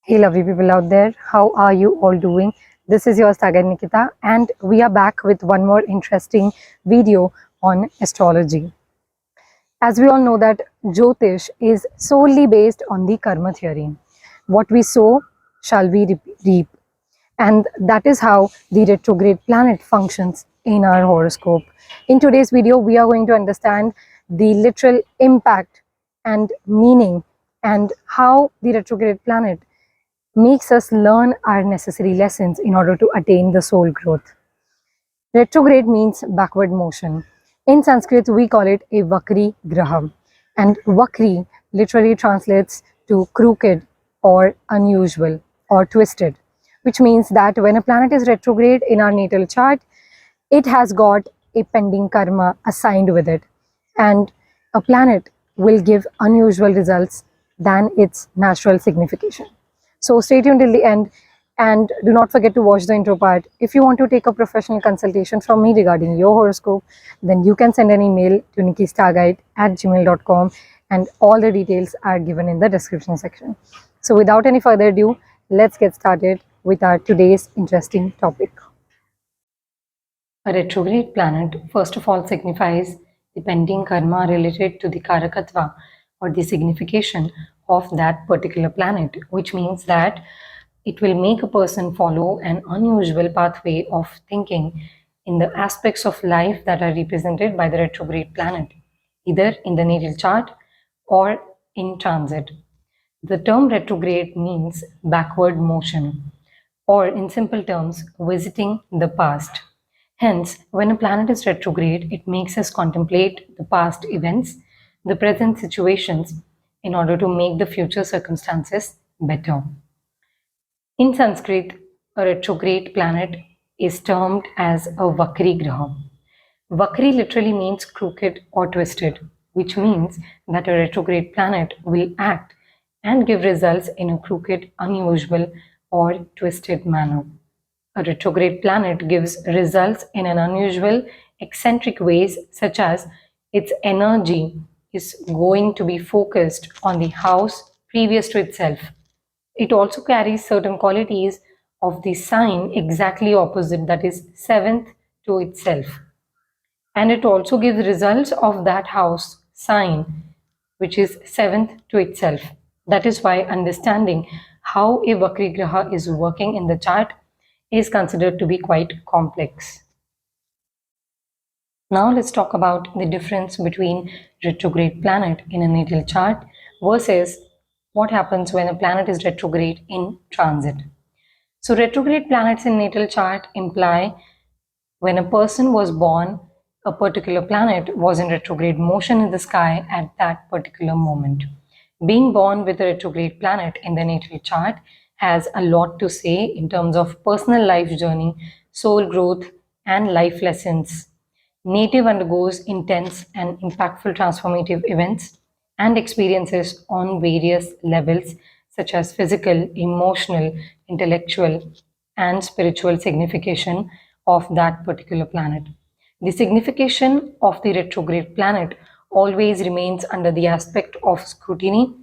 Hey lovely people out there, how are you all doing? This is your Sagar Nikita and we are back with one more interesting video on astrology. As we all know that Jyotish is solely based on the karma theory. What we sow shall we reap, and that is how the retrograde planet functions in our horoscope. In today's video, we are going to understand the literal impact and meaning and how the retrograde planet makes us learn our necessary lessons in order to attain the soul growth. Retrograde means backward motion. In Sanskrit, we call it a VAKRI graha, and VAKRI literally translates to crooked or unusual or twisted, which means that when a planet is retrograde in our natal chart, it has got a pending karma assigned with it, and a planet will give unusual results than its natural signification. So stay tuned till the end and do not forget to watch the intro part. If you want to take a professional consultation from me regarding your horoscope, then you can send an email to nikistarguide@gmail.com and all the details are given in the description section. So without any further ado, let's get started with our today's interesting topic. A retrograde planet first of all signifies the pending karma related to the karakatva or the signification of that particular planet, which means that it will make a person follow an unusual pathway of thinking in the aspects of life that are represented by the retrograde planet, either in the natal chart or in transit. The term retrograde means backward motion, or in simple terms, visiting the past. Hence, when a planet is retrograde, it makes us contemplate the past events, the present situations, in order to make the future circumstances better. In Sanskrit, a retrograde planet is termed as a VAKRI graha. VAKRI literally means crooked or twisted, which means that a retrograde planet will act and give results in a crooked, unusual, or twisted manner. A retrograde planet gives results in an unusual, eccentric ways, such as its energy is going to be focused on the house previous to itself. It also carries certain qualities of the sign exactly opposite, that is, seventh to itself. And it also gives results of that house sign, which is seventh to itself. That is why understanding how a Vakri Graha is working in the chart is considered to be quite complex. Now let's talk about the difference between retrograde planet in a natal chart versus what happens when a planet is retrograde in transit. So retrograde planets in natal chart imply when a person was born, a particular planet was in retrograde motion in the sky at that particular moment. Being born with a retrograde planet in the natal chart has a lot to say in terms of personal life journey, soul growth, and life lessons. Native undergoes intense and impactful transformative events and experiences on various levels, such as physical, emotional, intellectual, and spiritual signification of that particular planet. The signification of the retrograde planet always remains under the aspect of scrutiny,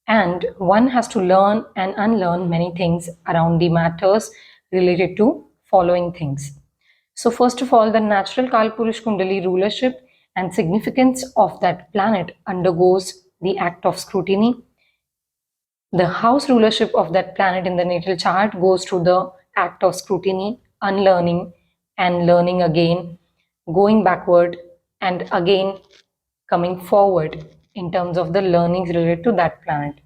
and one has to learn and unlearn many things around the matters related to following things. So first of all, the natural Kalpurush Kundali rulership and significance of that planet undergoes the act of scrutiny. The house rulership of that planet in the natal chart goes through the act of scrutiny, unlearning and learning again, going backward and again coming forward in terms of the learnings related to that planet.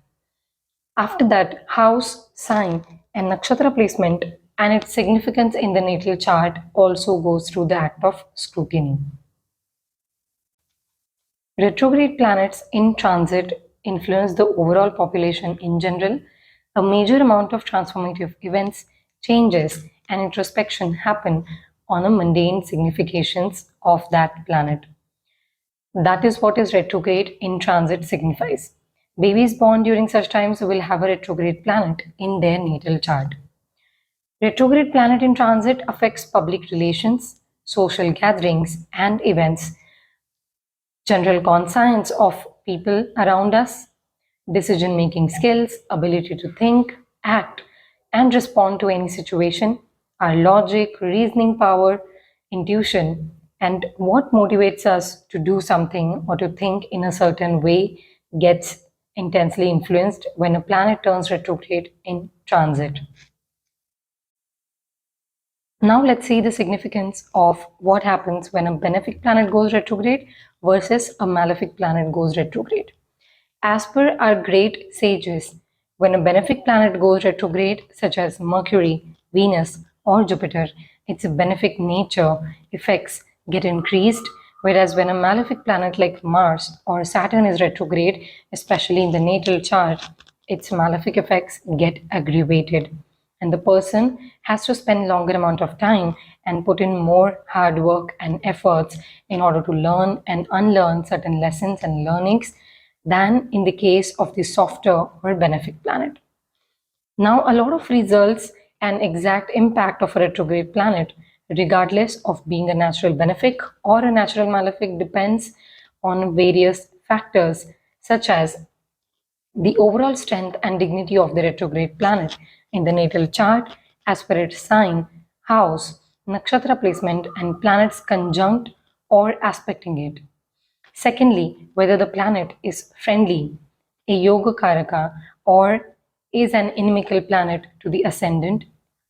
After that, house, sign and nakshatra placement and its significance in the natal chart also goes through the act of scrutiny. Retrograde planets in transit influence the overall population in general. A major amount of transformative events, changes, and introspection happen on a mundane significations of that planet. That is what is retrograde in transit signifies. Babies born during such times will have a retrograde planet in their natal chart. Retrograde planet in transit affects public relations, social gatherings and events, general conscience of people around us, decision-making skills, ability to think, act, and respond to any situation. Our logic, reasoning power, intuition, and what motivates us to do something or to think in a certain way gets intensely influenced when a planet turns retrograde in transit. Now let's see the significance of what happens when a benefic planet goes retrograde versus a malefic planet goes retrograde. As per our great sages, when a benefic planet goes retrograde, such as Mercury, Venus, or Jupiter, its benefic nature effects get increased, whereas when a malefic planet like Mars or Saturn is retrograde, especially in the natal chart, its malefic effects get aggravated, and the person has to spend longer amount of time and put in more hard work and efforts in order to learn and unlearn certain lessons and learnings than in the case of the softer or benefic planet. Now, a lot of results and exact impact of a retrograde planet, regardless of being a natural benefic or a natural malefic, depends on various factors such as the overall strength and dignity of the retrograde planet in the natal chart as per its sign, house, nakshatra placement, and planets conjunct or aspecting it. Secondly, whether the planet is friendly, a yoga karaka, or is an inimical planet to the ascendant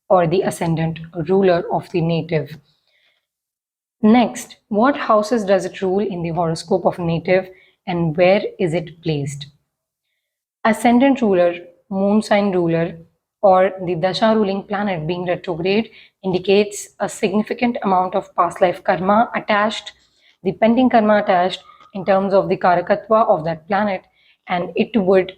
or the ascendant ruler of the native. Next, what houses does it rule in the horoscope of a native and where is it placed? Ascendant ruler, moon sign ruler, or the dasha ruling planet being retrograde indicates a significant amount of past life karma attached, the pending karma attached in terms of the karakatva of that planet, and it would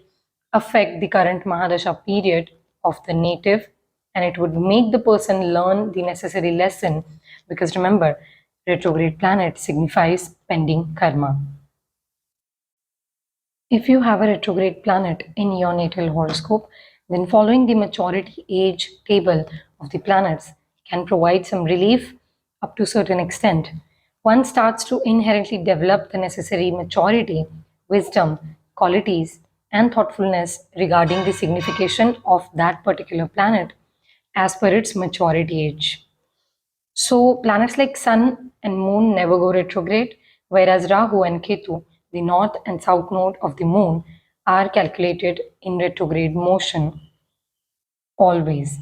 affect the current mahadasha period of the native, and it would make the person learn the necessary lesson, because remember, retrograde planet signifies pending karma. If you have a retrograde planet in your natal horoscope, then following the maturity age table of the planets can provide some relief up to a certain extent. One starts to inherently develop the necessary maturity, wisdom, qualities, and thoughtfulness regarding the signification of that particular planet as per its maturity age. So planets like Sun and Moon never go retrograde, whereas Rahu and Ketu, the north and south node of the Moon, are calculated in retrograde motion always.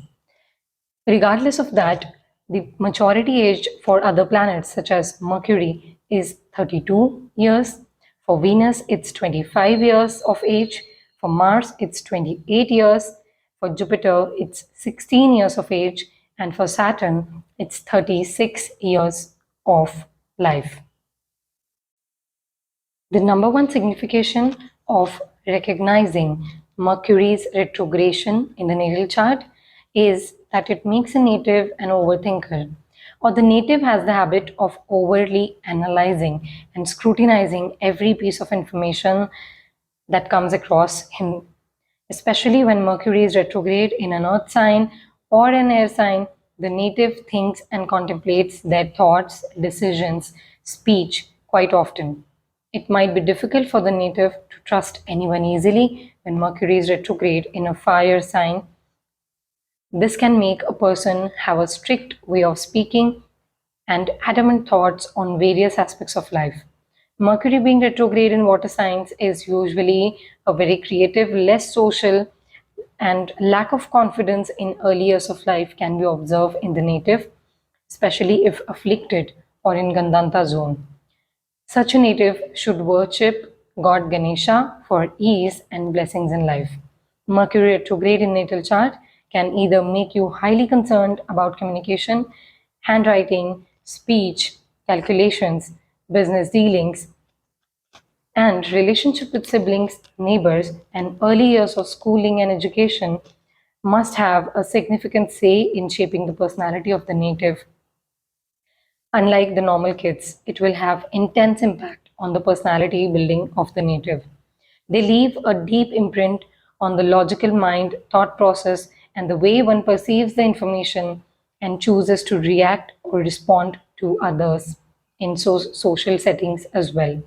Regardless of that, the maturity age for other planets such as Mercury is 32 years, for Venus it's 25 years of age, for Mars it's 28 years, for Jupiter it's 16 years of age, and for Saturn it's 36 years of life. The number one signification of recognizing Mercury's retrogression in the natal chart is that it makes a native an overthinker, or the native has the habit of overly analyzing and scrutinizing every piece of information that comes across him, especially when Mercury is retrograde in an earth sign or an air sign. The native thinks and contemplates their thoughts, decisions, speech quite often. It might be difficult for the native to trust anyone easily when Mercury is retrograde in a fire sign. This can make a person have a strict way of speaking and adamant thoughts on various aspects of life. Mercury being retrograde in water signs is usually a very creative, less social, and lack of confidence in early years of life can be observed in the native, especially if afflicted or in Gandanta zone. Such a native should worship God Ganesha for ease and blessings in life. Mercury retrograde in natal chart can either make you highly concerned about communication, handwriting, speech, calculations, business dealings, and relationship with siblings, neighbors, and early years of schooling and education must have a significant say in shaping the personality of the native. Unlike the normal kids, it will have intense impact on the personality building of the native. They leave a deep imprint on the logical mind, thought process, and the way one perceives the information and chooses to react or respond to others in social settings as well.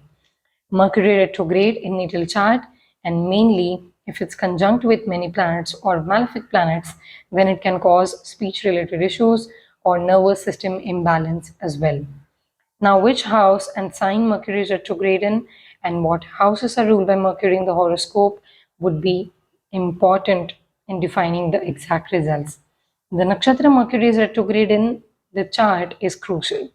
Mercury retrograde in natal chart and mainly if it's conjunct with many planets or malefic planets, then it can cause speech related issues or nervous system imbalance as well. Now, which house and sign Mercury is retrograde in and what houses are ruled by Mercury in the horoscope would be important in defining the exact results. The nakshatra Mercury is retrograde in the chart is crucial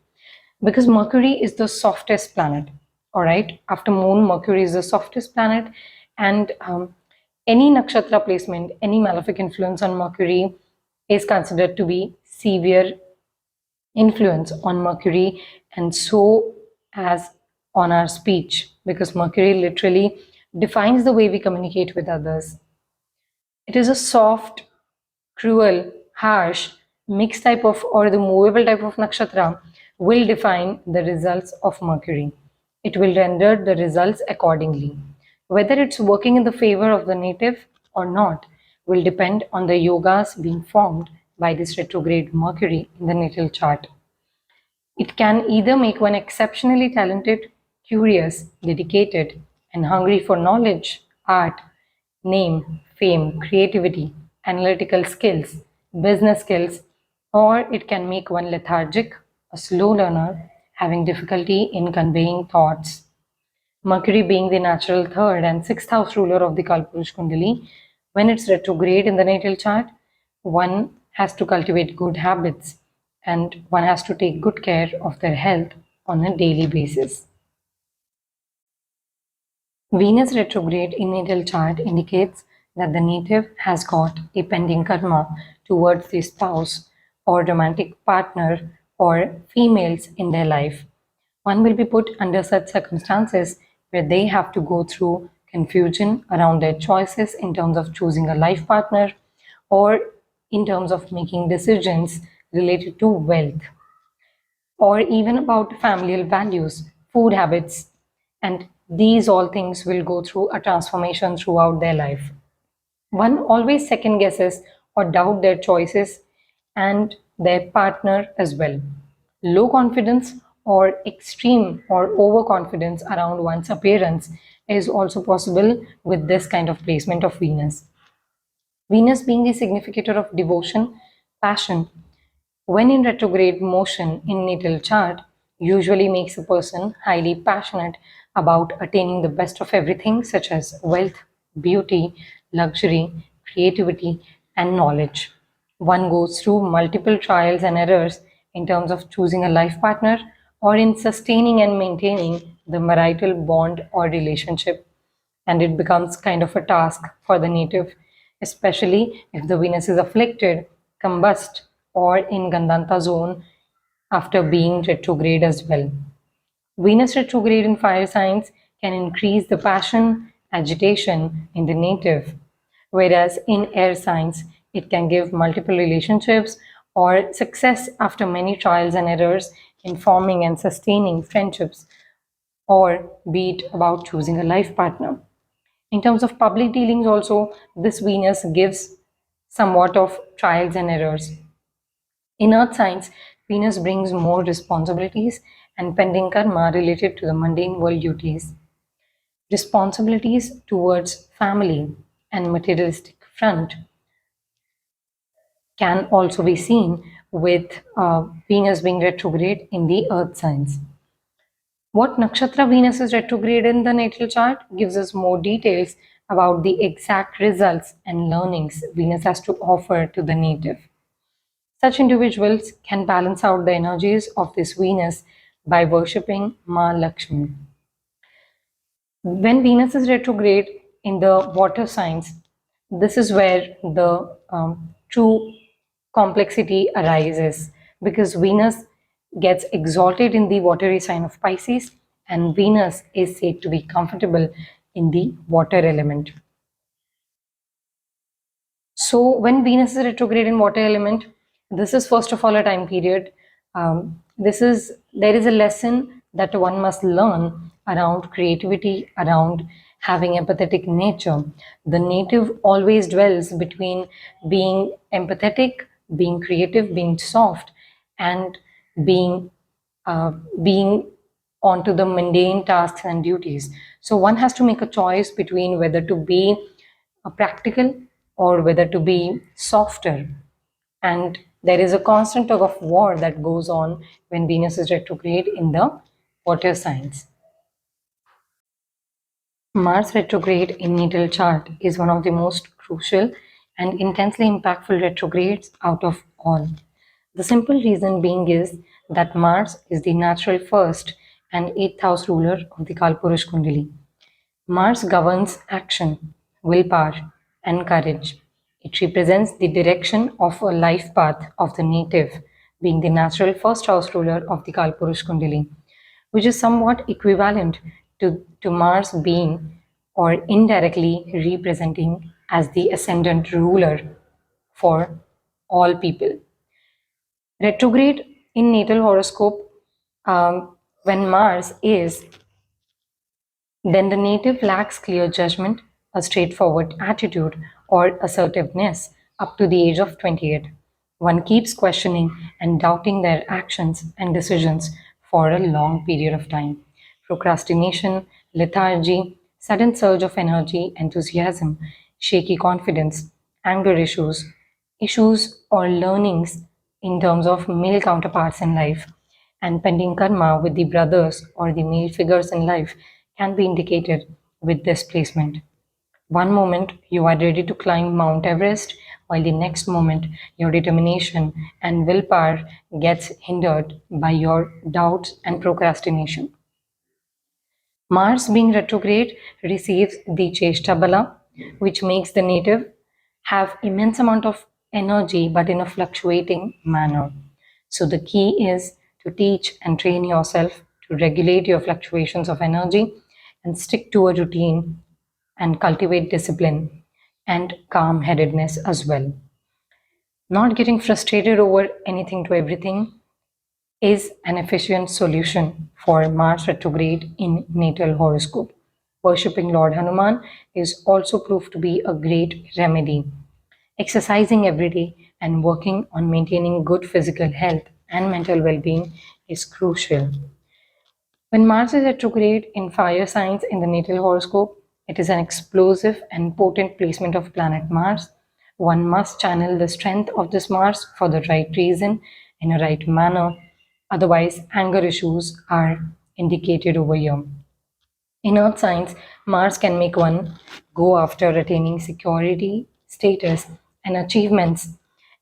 because Mercury is the softest planet. All right, after Moon, Mercury is the softest planet, and any nakshatra placement, any malefic influence on Mercury is considered to be severe influence on Mercury, and so as on our speech, because Mercury literally defines the way we communicate with others. It is a soft, cruel, harsh, mixed type of or the movable type of nakshatra will define the results of Mercury. It will render the results accordingly. Whether it's working in the favor of the native or not will depend on the yogas being formed by this retrograde Mercury in the natal chart. It can either make one exceptionally talented, curious, dedicated, and hungry for knowledge, art, name, fame, creativity, analytical skills, business skills, or it can make one lethargic, a slow learner, having difficulty in conveying thoughts. Mercury being the natural third and sixth house ruler of the Kalpurush Kundali, when it's retrograde in the natal chart, one has to cultivate good habits and one has to take good care of their health on a daily basis. Venus retrograde in natal chart indicates that the native has got a pending karma towards the spouse or romantic partner or females in their life. One will be put under such circumstances where they have to go through confusion around their choices in terms of choosing a life partner or in terms of making decisions related to wealth or even about familial values, food habits, and these all things will go through a transformation throughout their life. One always second guesses or doubt their choices and their partner as well. Low confidence or extreme or overconfidence around one's appearance is also possible with this kind of placement of Venus. Venus being the significator of devotion, passion, when in retrograde motion in natal chart, usually makes a person highly passionate about attaining the best of everything such as wealth, beauty, luxury, creativity, and knowledge. One goes through multiple trials and errors in terms of choosing a life partner or in sustaining and maintaining the marital bond or relationship, and it becomes kind of a task for the native, especially if the Venus is afflicted, combust, or in Gandanta zone after being retrograde as well. Venus retrograde in fire signs can increase the passion, agitation in the native, whereas in air signs, it can give multiple relationships or success after many trials and errors in forming and sustaining friendships, or be it about choosing a life partner. In terms of public dealings, also, this Venus gives somewhat of trials and errors. In earth signs, Venus brings more responsibilities and pending karma related to the mundane world duties. Responsibilities towards family and materialistic front can also be seen with Venus being retrograde in the earth signs. What nakshatra Venus is retrograde in the natal chart gives us more details about the exact results and learnings Venus has to offer to the native. Such individuals can balance out the energies of this Venus by worshipping Ma Lakshmi. When Venus is retrograde in the water signs, this is where the true complexity arises because Venus gets exalted in the watery sign of Pisces and Venus is said to be comfortable in the water element. So when Venus is retrograde in water element, this is first of all a time period. There is a lesson that one must learn around creativity, around having empathetic nature. The native always dwells between being empathetic, being creative, being soft, and being being onto the mundane tasks and duties. So one has to make a choice between whether to be a practical or whether to be softer. And there is a constant tug of war that goes on when Venus is retrograde in the water signs. Mars retrograde in natal chart is one of the most crucial and intensely impactful retrogrades out of all. The simple reason being is that Mars is the natural first and eighth house ruler of the Kalpurush Kundali. Mars governs action, willpower, and courage. It represents the direction of a life path of the native, being the natural first house ruler of the Kalpurush Kundali, which is somewhat equivalent to Mars being or indirectly representing as the ascendant ruler for all people. Retrograde in natal horoscope, when Mars is, then the native lacks clear judgment, a straightforward attitude, or assertiveness up to the age of 28. One keeps questioning and doubting their actions and decisions for a long period of time. Procrastination, lethargy, sudden surge of energy, enthusiasm, shaky confidence, anger issues or learnings in terms of male counterparts in life, and pending karma with the brothers or the male figures in life can be indicated with this placement. One moment you are ready to climb Mount Everest, while the next moment your determination and willpower gets hindered by your doubts and procrastination. Mars being retrograde receives the Cheshta Bala, which makes the native have immense amount of energy but in a fluctuating manner. So the key is to teach and train yourself to regulate your fluctuations of energy and stick to a routine and cultivate discipline and calm headedness as well. Not getting frustrated over anything to everything is an efficient solution for Mars retrograde in natal horoscope. Worshipping Lord Hanuman is also proved to be a great remedy. Exercising every day and working on maintaining good physical health and mental well being is crucial. When Mars is retrograde in fire signs in the natal horoscope, it is an explosive and potent placement of planet Mars. One must channel the strength of this Mars for the right reason in a right manner. Otherwise, anger issues are indicated over here. In earth signs, Mars can make one go after attaining security, status, and achievements,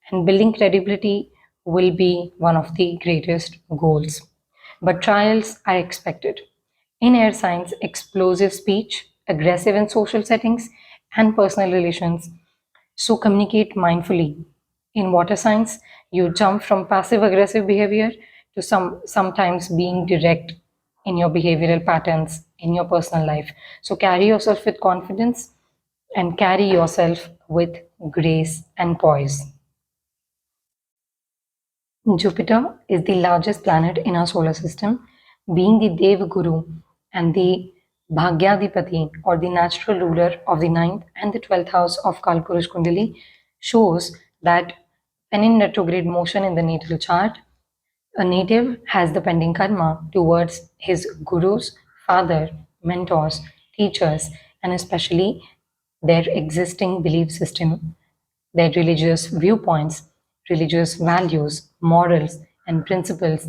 and building credibility will be one of the greatest goals. But trials are expected. In air signs, explosive speech, aggressive in social settings, and personal relations. So communicate mindfully. In water signs, you jump from passive aggressive behavior to sometimes being direct in your behavioral patterns in your personal life. So carry yourself with confidence and carry yourself with grace and poise. Jupiter is the largest planet in our solar system, being the Dev Guru and the Bhagyadipati or the natural ruler of the ninth and the 12th house of Kalpurush Kundali, shows that when in retrograde motion in the natal chart, a native has the pending karma towards his gurus, father, mentors, teachers, and especially their existing belief system, their religious viewpoints, religious values, morals, and principles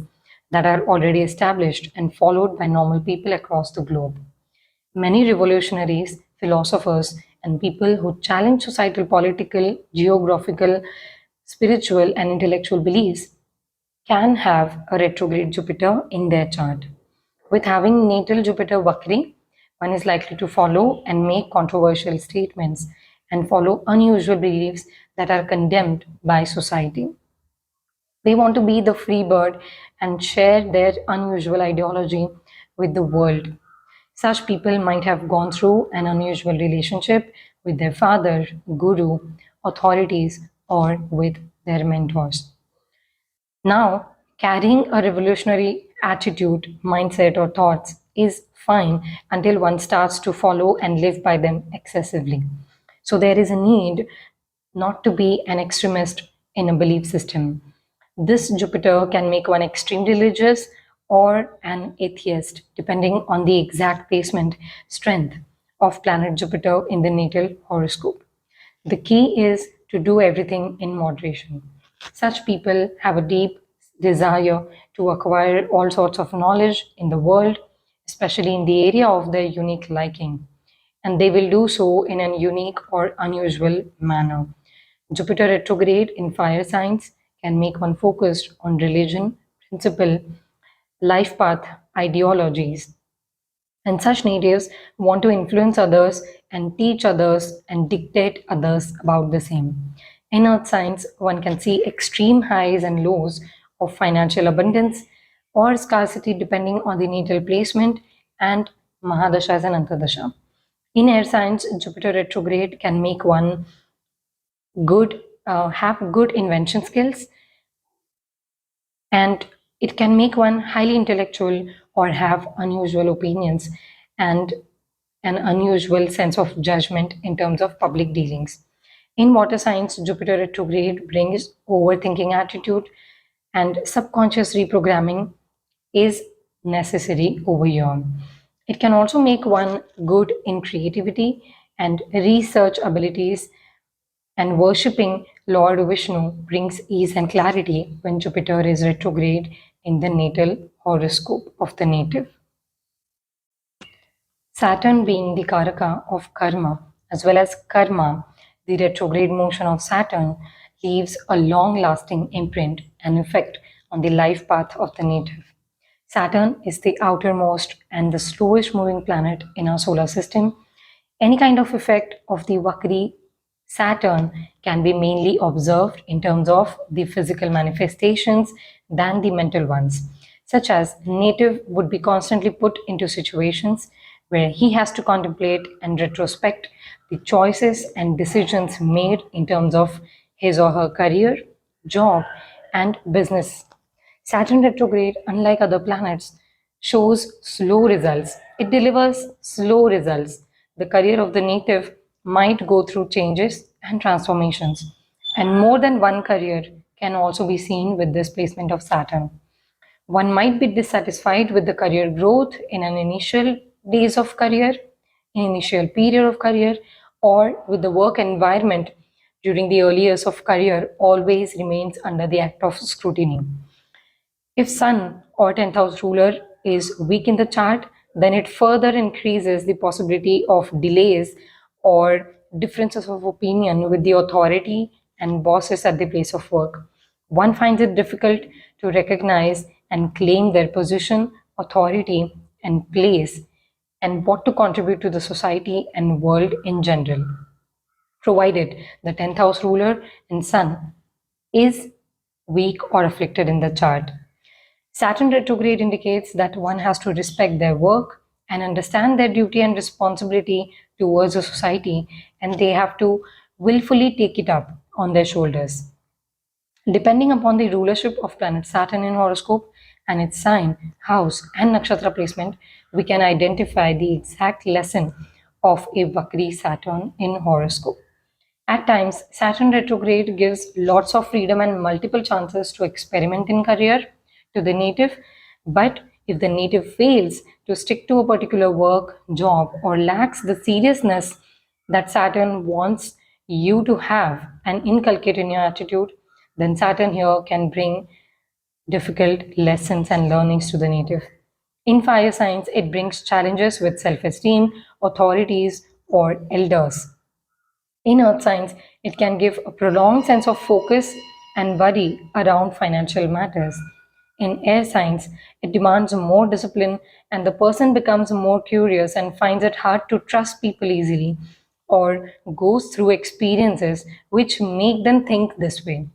that are already established and followed by normal people across the globe. Many revolutionaries, philosophers, and people who challenge societal, political, geographical, spiritual, and intellectual beliefs can have a retrograde Jupiter in their chart. With having natal Jupiter VAKRI, one is likely to follow and make controversial statements and follow unusual beliefs that are condemned by society. They want to be the free bird and share their unusual ideology with the world. Such people might have gone through an unusual relationship with their father, guru, authorities, or with their mentors. Now, carrying a revolutionary attitude, mindset, or thoughts is fine until one starts to follow and live by them excessively. So, there is a need not to be an extremist in a belief system. This Jupiter can make one extreme religious or an atheist, depending on the exact placement strength of planet Jupiter in the natal horoscope. The key is to do everything in moderation. Such people have a deep desire to acquire all sorts of knowledge in the world, especially in the area of their unique liking, and they will do so in a unique or unusual manner. Jupiter retrograde in fire signs can make one focused on religion, principle, life path, ideologies, and such natives want to influence others and teach others and dictate others about the same. In earth signs, one can see extreme highs and lows of financial abundance or scarcity depending on the natal placement and Mahadashas and Antardasha. In air signs, Jupiter retrograde can make one have good invention skills, and it can make one highly intellectual or have unusual opinions and an unusual sense of judgment in terms of public dealings. In water signs, Jupiter retrograde brings overthinking attitude, and subconscious reprogramming is necessary over here. It can also make one good in creativity and research abilities, and worshipping Lord Vishnu brings ease and clarity when Jupiter is retrograde in the natal horoscope of the native. Saturn being the Karaka of karma as well as karma, the retrograde motion of Saturn leaves a long lasting imprint and effect on the life path of the native. Saturn is the outermost and the slowest moving planet in our solar system. Any kind of effect of the VAKRI Saturn can be mainly observed in terms of the physical manifestations than the mental ones, such as native would be constantly put into situations where he has to contemplate and retrospect the choices and decisions made in terms of his or her career, job, and business. Saturn retrograde, unlike other planets, shows slow results. It delivers slow results. The career of the native might go through changes and transformations, and more than one career can also be seen with this placement of Saturn. One might be dissatisfied with the career growth in an initial days of career, in initial period of career, or with the work environment during the early years of career always remains under the act of scrutiny. If Sun or 10th house ruler is weak in the chart, then it further increases the possibility of delays or differences of opinion with the authority and bosses at the place of work. One finds it difficult to recognize and claim their position, authority, and place, and what to contribute to the society and world in general, provided the 10th house ruler and Sun is weak or afflicted in the chart. Saturn retrograde indicates that one has to respect their work and understand their duty and responsibility towards the society, and they have to willfully take it up on their shoulders. Depending upon the rulership of planet Saturn in horoscope and its sign, house, and nakshatra placement, we can identify the exact lesson of a Vakri Saturn in horoscope. At times, Saturn retrograde gives lots of freedom and multiple chances to experiment in career to the native, but if the native fails to stick to a particular work, job, or lacks the seriousness that Saturn wants you to have and inculcate in your attitude, then Saturn here can bring difficult lessons and learnings to the native. In fire signs, it brings challenges with self-esteem, authorities, or elders. In earth signs, it can give a prolonged sense of focus and worry around financial matters. In air signs, it demands more discipline and the person becomes more curious and finds it hard to trust people easily or goes through experiences which make them think this way.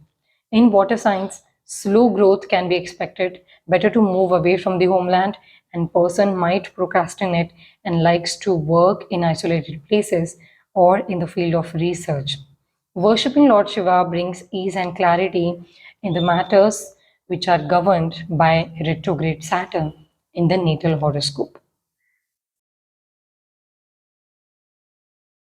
In water signs, slow growth can be expected, better to move away from the homeland, and person might procrastinate and likes to work in isolated places or in the field of research. Worshipping Lord Shiva brings ease and clarity in the matters which are governed by retrograde Saturn in the natal horoscope.